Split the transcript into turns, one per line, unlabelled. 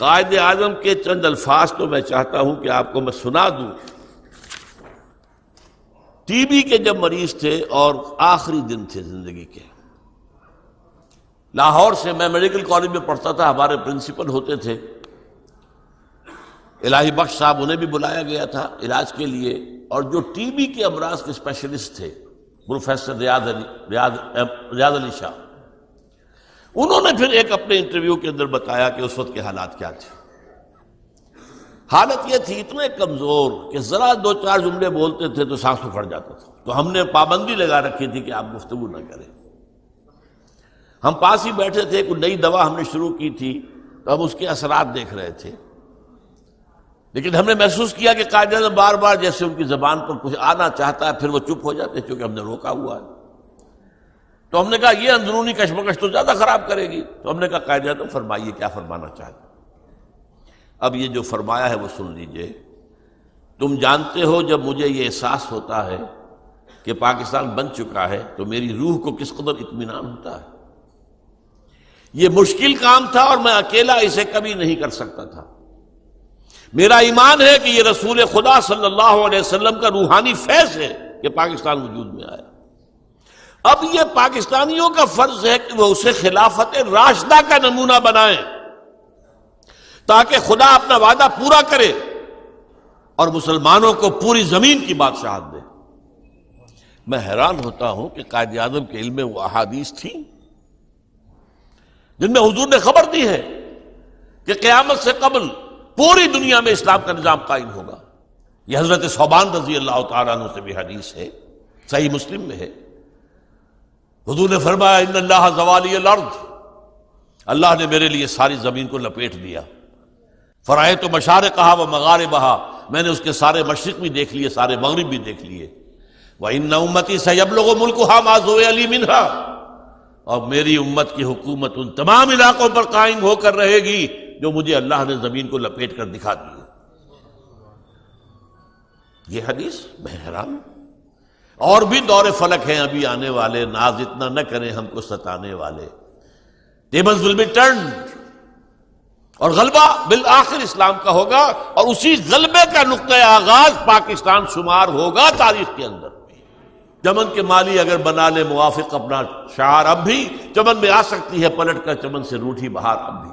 قائد اعظم کے چند الفاظ تو میں چاہتا ہوں کہ آپ کو میں سنا دوں۔ ٹی بی کے جب مریض تھے اور آخری دن تھے زندگی کے، لاہور سے میں میڈیکل کالج میں پڑھتا تھا، ہمارے پرنسپل ہوتے تھے الہی بخش صاحب، انہیں بھی بلایا گیا تھا علاج کے لیے، اور جو ٹی بی کے امراض کے اسپیشلسٹ تھے پروفیسر ریاض علی شاہ، انہوں نے پھر ایک اپنے انٹرویو کے اندر بتایا کہ اس وقت کے حالات کیا تھے۔ حالت یہ تھی اتنے کمزور کہ ذرا دو چار جملے بولتے تھے تو سانس پھٹ جاتا تھا، تو ہم نے پابندی لگا رکھی تھی کہ آپ گفتگو نہ کریں۔ ہم پاس ہی بیٹھے تھے، کوئی نئی دوا ہم نے شروع کی تھی تو ہم اس کے اثرات دیکھ رہے تھے، لیکن ہم نے محسوس کیا کہ قائد اعظم بار بار جیسے ان کی زبان پر کچھ آنا چاہتا ہے پھر وہ چپ ہو جاتے، چونکہ ہم نے روکا ہوا ہے۔ تو ہم نے کہا یہ اندرونی کشمکش تو زیادہ خراب کرے گی، تو ہم نے کہا قائد اعظم فرمائیے کیا فرمانا چاہتے ہیں۔ اب یہ جو فرمایا ہے وہ سن لیجئے۔ تم جانتے ہو جب مجھے یہ احساس ہوتا ہے کہ پاکستان بن چکا ہے تو میری روح کو کس قدر اطمینان ہوتا ہے۔ یہ مشکل کام تھا اور میں اکیلا اسے کبھی نہیں کر سکتا تھا۔ میرا ایمان ہے کہ یہ رسول خدا صلی اللہ علیہ وسلم کا روحانی فیض ہے کہ پاکستان وجود میں آیا۔ اب یہ پاکستانیوں کا فرض ہے کہ وہ اسے خلافت راشدہ کا نمونہ بنائیں تاکہ خدا اپنا وعدہ پورا کرے اور مسلمانوں کو پوری زمین کی بادشاہت دے۔ میں حیران ہوتا ہوں کہ قائد اعظم کے علم میں وہ احادیث تھیں جن میں حضور نے خبر دی ہے کہ قیامت سے قبل پوری دنیا میں اسلام کا نظام قائم ہوگا۔ یہ حضرت ثوبان رضی اللہ تعالیٰ عنہ سے بھی حدیث ہے، صحیح مسلم میں ہے۔ حضور نے فرمایا ان اللہ زوالی الارض، اللہ نے میرے لیے ساری زمین کو لپیٹ دیا۔ فرائیت مشارقہا و مغاربہا، میں نے اس کے سارے مشرق بھی دیکھ لیے، سارے مغرب بھی دیکھ لیے۔ وَإِنَّ أُمَّتِي سَيَبْلُغُ مُلْكُهَا مَا زُوِّيَ لِي مِنْهَا، اور میری امت کی حکومت ان تمام علاقوں پر قائم ہو کر رہے گی جو مجھے اللہ نے زمین کو لپیٹ کر دکھا دی۔ یہ حدیث میں حیران۔ اور بھی دور فلک ہیں ابھی آنے والے، ناز اتنا نہ کریں ہم کو ستانے والے۔ tables will be turned، اور غلبہ بالآخر اسلام کا ہوگا، اور اسی غلبے کا نقطۂ آغاز پاکستان شمار ہوگا تاریخ کے اندر۔ چمن کے مالی اگر بنا لے موافق اپنا شعار، اب بھی چمن میں آ سکتی ہے پلٹ کر چمن سے روٹھی بہار اب بھی۔